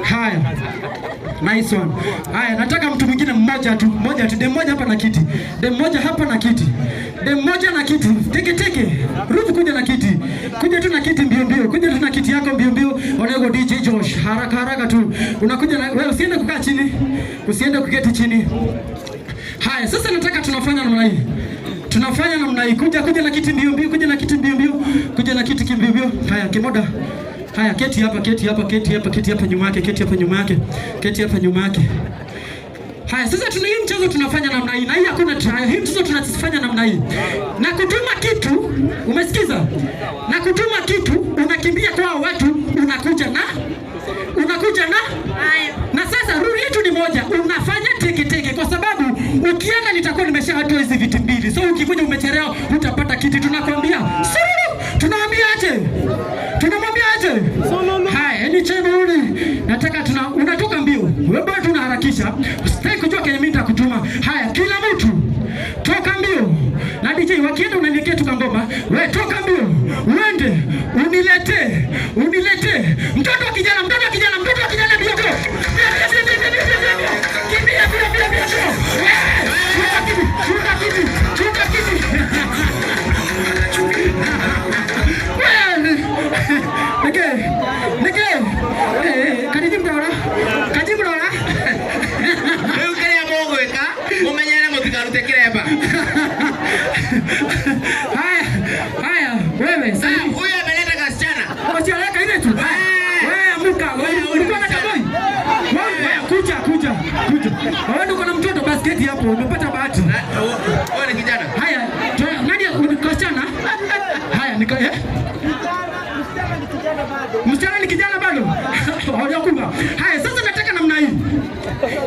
Haya. Nice one. Haya, nataka mtu mwingine mmoja tu. Dem moja hapa na kiti. Dem moja hapa na kiti. Dem moja na kiti. Teke. Rufu kuja na kiti. Kuja tu na kiti mbio. Kuja tu na kiti yako mbio. Onego DJ Josh. Haraka tu. Unakuja na wewe usiende kukaa chini. Usiende kuketi chini. Haya, sasa nataka tunafanya namna hii. Kuja na kiti mbio. Kuja na kiti mbio. Kuja na kiti mbio. Haya, kimoda. Haya, keti hapa nyuma yake. Haya, sasa tuna hii mchezo tunafanya namna hii. Na hii hakuna try. Hii mchezo tunafanya namna hii. Na kutuma kitu, umesikiza? Na kutuma kitu, unakimbia kwa watu, unakuja na na sasa rule yetu ni moja, unafanya teke kwa sababu ukienda nitakuwa nimeshatoa hizi viti mbili. So ukikuja umechelewa utapata kiti, tunakwambia. Tunamwambia aje? Haya, ni chema ule. Nataka unatoka mbio. Wewe bado tunaharakisha. Usitaki kujua kenye mimi nitakutuma. Haya, kila mtu toka mbio. Na DJ wakienda unaniletea tu ngoma. Wewe toka mbio. Uende unilete. Mtoto wa kijana mbio. Kimbia. Chuka kiti. Nike. Karibu dora. Leo kile mogo eka, umenyana mutikarute kireba. Haya, wewe sasa. Huyu ameleta kasichana. Wasialeka ile tu. Wewe amuka, ulikuwa na kaboi. Kuja. Wewe uko na mtoto basketi hapo, umepata bahati. Wewe ni kijana. Haya, nani kasichana? Haya, msichana ni kijana bado. Hawajakuwa. Haya, sasa nataka namna hii.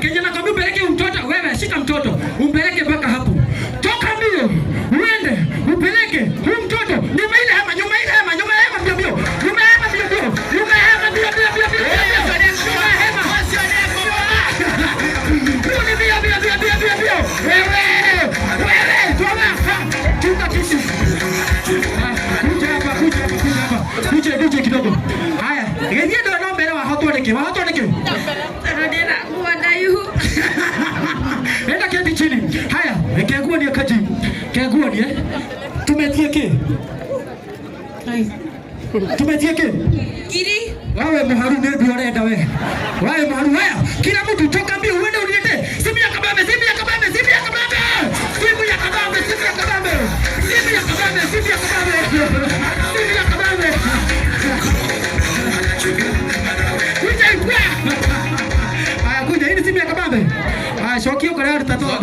Kijana kwambia upeleke mtoto, wewe shika mtoto, umpeleke mpaka hapo. Toka mbio. Uende, upeleke huyu mtoto. Nyuma ile hema mbio. Wewe, toka kisi. Kuja kidogo. Haya, ndio naomba leo hatuoneke. Ndio kuadaihu. Enda keti chini. Haya, kegua ni kaji. Kegua ni tumetieke. Kiri. Wewe mharu nebi orenda wewe. Wewe mharu haya. Kila mtu toka mbio uende unilete. Simu ya kabambe. Kuja hii simu ya kabambe. Shoki yako leo tutatoa.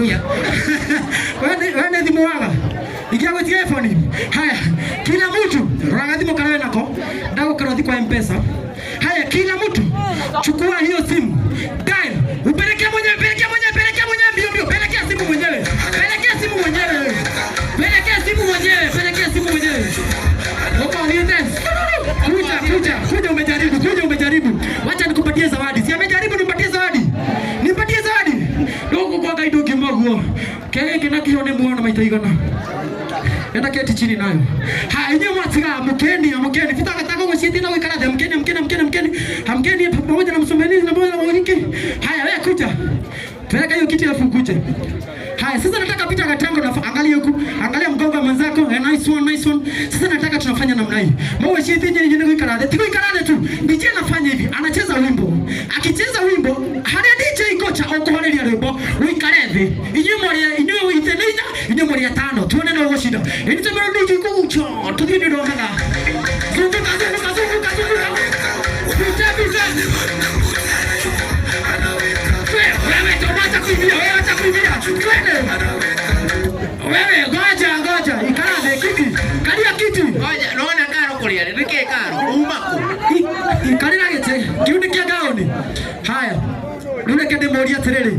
Wewe ndimu wala. Ikiwa telefoni. Haya, kila mtu rangadimo kanawe nako. Ndako karodi kwa M-Pesa. Haya, kila mtu chukua hiyo simu. Dial. Upelekea mwenyewe mbio. Pelekea simu mwenyewe. Opa niende. Kuja umejaribu. Wacha nikupatie zawadi. Si amejaribu nimpatie zawadi. Ndogo kwa kaido kimaguo. Kege kinakione muona maitaigana. Enda keti chini nayo. Haya, yenyewe mwatiga mkeni. Fitaka ngositi na wikala mkeni. Hamkeni pamoja na msomalizi na pamoja na mwaniki. Haya, wewe kuja. Peleka hiyo kiti alafu kuje. Haya, sasa nataka picha katango na angalia huku. Angalia mgongo wa mwenzako. Nice one. Sasa nataka tunafanya namna hii. Mwa shiti nje kuikarade. Tikuikarade tu. DJ anafanya hivi. Anacheza wimbo. Akicheza wimbo, hadi DJ kocha okoholeria wimbo. Uikarede. Inyo itenenya, inyo mori ya tano. Tuone na shida. Inyo mero DJ kucho. Tudini ndo hanga. Zunguka. Wewe atakuibia. Wewe ngoja. Ikarade kiti. Kalia kiti. Ngoja, naona karo kulia. Nike karo. Umako. Ikarira gete. Kiuni kia gaoni. Haya. Nune kende moria terere.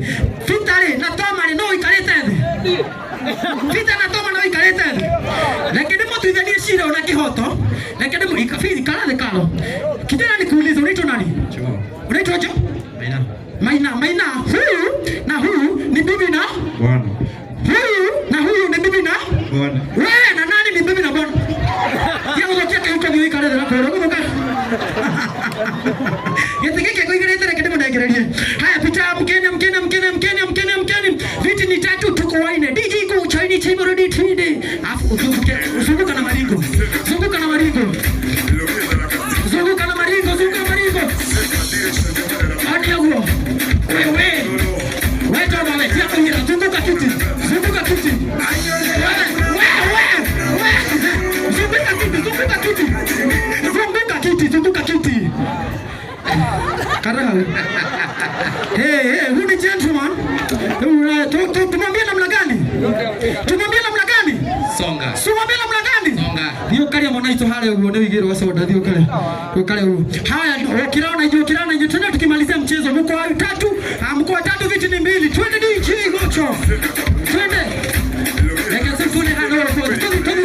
Fitare na tomari no ikarete thi. Fita na toma no ikarete thi. Lakini mtu idhani shida una kihoto. Lakini mu ikafiri karade karo. Kijana nikuuliza unaitwa nani? Unaitwa aje? Maina. Huyu ni bibi na bwana. Huyu ni bibi na bwana. Wewe na nani ni bibi na bwana? Yeye unataka yuko ni ikarede na kwa roho. Yeye ngererie. Haya pita mkeni. Viti ni 3 tuko waine. DJ go chaini chimo rudi twende. Afu uzunguka na maringo. Zunguka na maringo. Hadi hapo. Wewe toma wewe tia kwenye zunguka kiti. Zunguka kiti. Karao. Hey, who the gentleman? Tumwambie namna gani? Songa. Tumwambie namna gani? Songa. Hiyo kali ya mwanaito hale uone wigero wa soda hiyo kale. Hiyo kale huo. Haya, ukiraona hiyo tena tukimalizia mchezo mko 3, viti ni 2. Twende DJ Gocho. Twende. Leka sifuni hano kwa. Twende.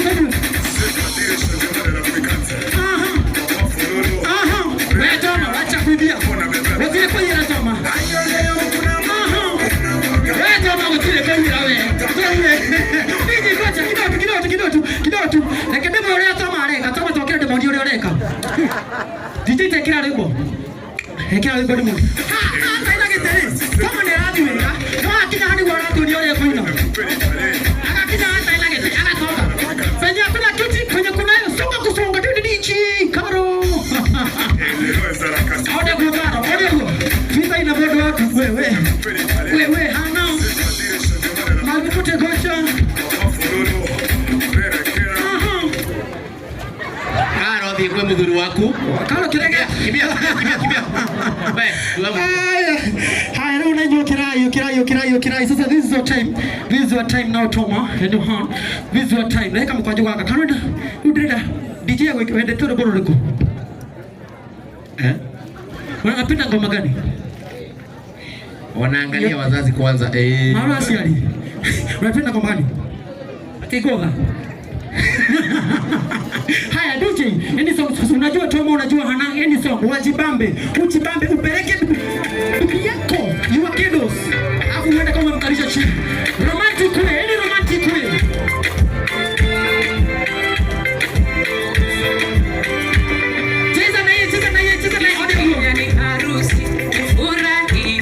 Wewe toma, acha kuibia. Wewe kwa yeye toma. Wewe toma utile kwa wewe. Nini kocha kidogo. Leka demo yule toma aleka. Toma tokea demo yule aleka. DJ tekira lebo. Hekira lebo demo. Haina kitare. Kama ni radi wewe. Kama kina hadi wala tu ndio yeye kuina. Akakija hata ina kitare. Akatoka. Fanya kuna kiti kwenye kuna songa kusonga DJ Karo. Ode kugaro. Vita ina bodo wako wewe hana. Malipute Gocha. Karo kwa mudhuru wako. Karo kirege. Kimbia. Haya leo unajua kirai. Sasa this is your time now Toma. This is your time. Leka mkwaje waka. Canada. Udreda. DJ wende tu boro liko. Unapenda ngoma gani? Wanaangalia wazazi kwanza. Mara asiali. Unapenda ngoma gani? Kigoga. Haya DJ, any song unajua Toma, unajua hana any song wajibambe, uchibambe upeleke yako. You are kiddos. Alafu uende kama mkalisha chini. Romantic way, any romantic way. Cheza na yeye. Yani harusi furahi,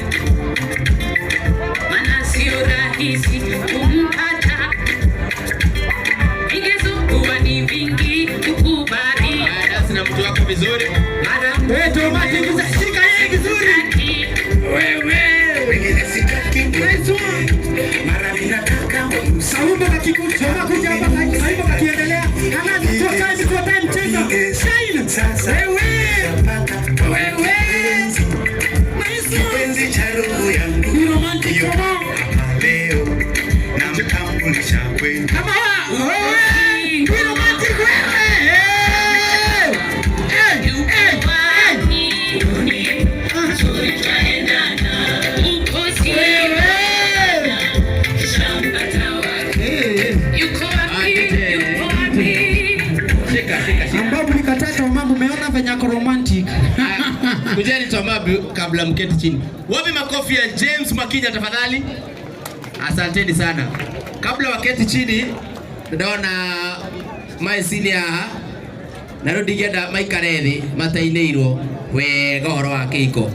maana sio rahisi kumpata. Ingezokuwa ni vingi kukubali. Sina mtu wako vizuri. Wewe Toma tingiza shika yeye vizuri. Wewe mara ninataka saumu kakikuchoma kuja hapa kaipo kakiendelea. Ana toka time cheza. Shine sasa. Wewe kipenzi cha roho yangu ni romantic kama leo na mtambulisha kwenu kama wewe ni romantic wewe. Romantic. Kujeni tuambabu kabla mketi chini. Wapi makofi ya James Makinya tafadhali? Asanteni sana. Kabla waketi chini, ndaona my senior narudi genda maikarethi mataineirwo wega horo wa kiko.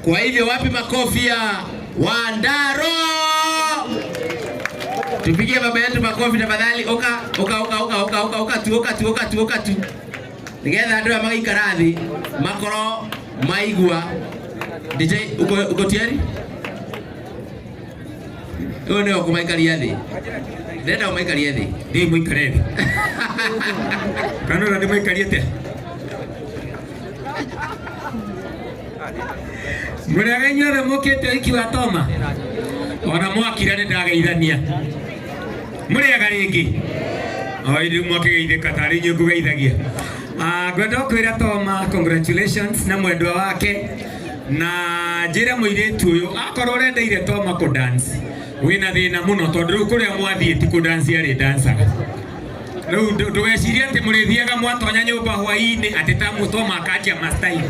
Kwa hivyo wapi makofi ya Wandaro? Tupigie baba yetu makofi tafadhali. Oka tu. Nigetha andu magaikarathi makoro maigua. DJ uko tayari? Uone uko maikaria thi. Ndenda umaikaria thi. Ndi muikare thi. Kana ndi maikaria te. Murega nyore mukete iki wa Toma. Ona mwakira ni ndageithania. Murega ringi. Oidu mwakigeithika tari nyungu geithagia. Gwenda kwira Toma congratulations na mwendwa wake na njira muiretu uyu akorwo urendeire Toma ku dance wina thina muno tondu riu kuria mwathie ti ku dance ari dansaga riu ndugeciria ati murithiaga mwatonya nyumba hwaini ati tamu Toma akanjia mastai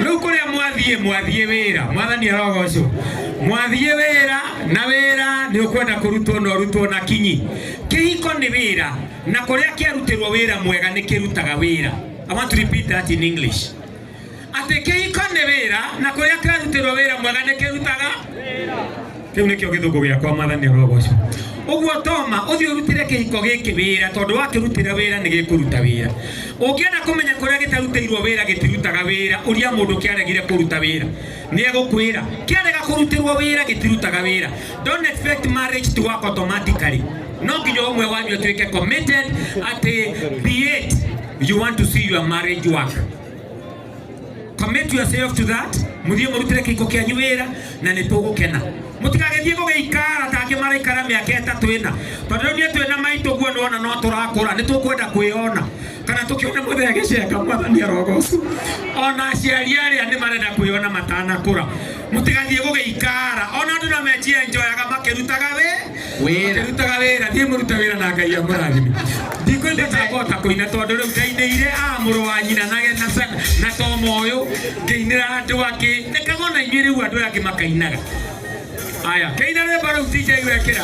riu kuria mwathie wira mwathani arogocwo mwathie wira na wira ni ukwenda kurutwo na kinyi kihiko ni wira na kuria kiarutirwo wira mwega ni kirutaga wira. I want to repeat that in English. Ate kehiko nĩ wĩra na kũrĩa kĩrarutirwo wĩra mwega nĩ kĩrutaga kĩu nĩkĩo gĩthũngũ gĩakwa Mwathani arogocwo. Ũguo Toma ũthiĩ ũrutire kĩhiko gĩkĩ wĩra tondũ wakĩrutĩra wĩra nĩ gĩkũruta wĩra. Ũngĩenda kũmenya kũrĩa gĩtarutĩirwo wĩra gĩtirutaga wĩra, ũria mũndũ kĩaregire kũruta wĩra nĩ egũkwĩra kĩarega kũrutĩrwo wĩra gĩtirutaga wĩra. Don't expect marriage to work automatically. No nginya ũmwe wanyu atuĩke committed atĩ be it you want to see your marriage work. Commit yourself to that. Muthie murutire kĩhiko kĩanyu wĩra na nĩ tũgũkena. Mutikagethie gũgĩikara tangĩ maraikara mĩaka ĩtatũ ĩna. Tondũ nĩ twĩna maitũ guo nona no tũrakũra nĩ tũkwenda kwĩona kana tũkĩona mũthee agĩceka Mwathani arogocwo. Ona aciari arĩa nĩ marenda kwĩona matanakũra. Mutigathiĩ gũgĩikara ona andũ na menjie enjoyaga makĩrutaga wĩra thiĩ mũrute wĩra na Ngai amũrathime. Ndikwenda takota kũina tondũ rĩu ndainĩire mũrũ wa nyina na Toma ũyũ ngĩinĩra andũ angĩ nekagona inyuĩ rĩu andũ angĩ makainaga. Aya keina rĩmbo rĩu DJ wekĩra.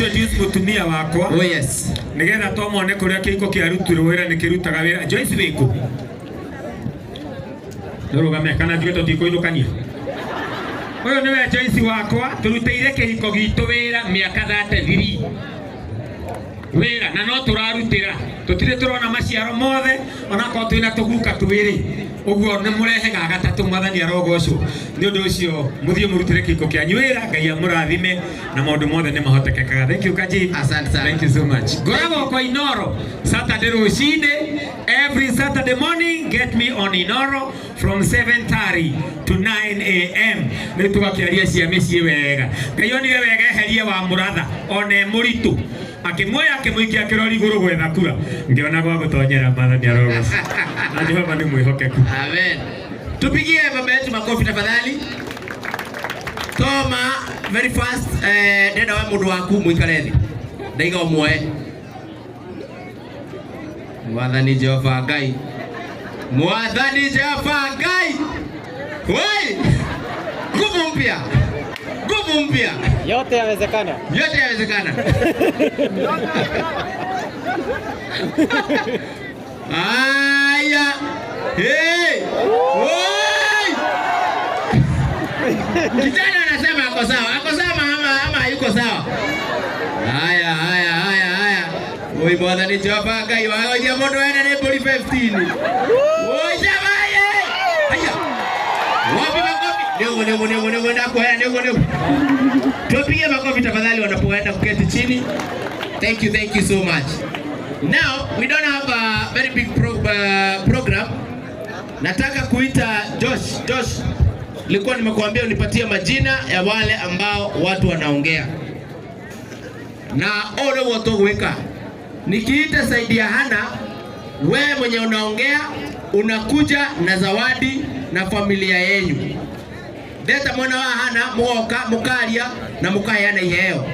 Introduce mutumia wakwa. Oh yes. Nigetha Toma one kuria kĩhiko kĩarutirwo wĩra nĩ kĩrutaga wĩra. Joyce wĩkũ? Ndũrũgame kana njuge tũtikũinũkania. Ũyũ nĩwe Joyce wakwa tũrutĩire kĩhiko gitũ wĩra mĩaka 33. Wĩra na no tũrarutĩra. Tũtirĩ tũrona maciaro mothe ona korwo twĩna tũguka twĩrĩ. Ũguo nĩ mũrehaga gatatũ Mwathani arogocwo. Nĩ ũndũ ũcio mũthie mũrutĩre kĩhiko kĩanyu wĩra Ngai amũrathime na maũndũ mothe nĩ mahotekekaga. Thank you Kaji. Asante sana. Thank you so much. Ngoragwo kwa Inoro Saturday rũcinĩ. Every Saturday morning get me on Inoro from 7:30 to 9 a.m. Nĩ tũgakĩaria cia mĩciĩ wega. Ngai onire wega eherie wa mũratha one mũritũ. Akĩmuoya akĩmũikia kĩrori igũrũ gwetha kura. Ngĩona gwa gũtonyera Mwathani arogocwo. Na Jehova nĩ mwĩhokeku. Amen. Tupigie baba yetu makofi tafadhali. Toma very fast nenda wa mũndũ waku mũikare thĩ. Ndaiga ũmuoe. Mwathani Jehova Ngai. Mwathani Jehova Ngai. Woi! Nguvu mpya. Nguvu mpya. Yote yawezekana. Yote yawezekana. Aya. Hey! Woi! Kijana anasema ako sawa. Ako sawa ama yuko sawa? Haya. Oi Mwathani Jehova Ngai wagoja mondo ene ni boli 15. Oi jamaye. Haya. Wapi makofi? Ndio ndio. Tupige makofi tafadhali wanapoenda kuketi chini. Thank you so much. Now we don't have a very big program. Nataka kuita Josh. Nilikuwa nimekuambia unipatie majina ya wale ambao watu wanaongea. Na ole wote gweka. Nikiita Saidia Hana, wewe mwenye unaongea unakuja na zawadi na familia yenu. Deta mwana wa Hana muoka mukaria na mukayana iheo.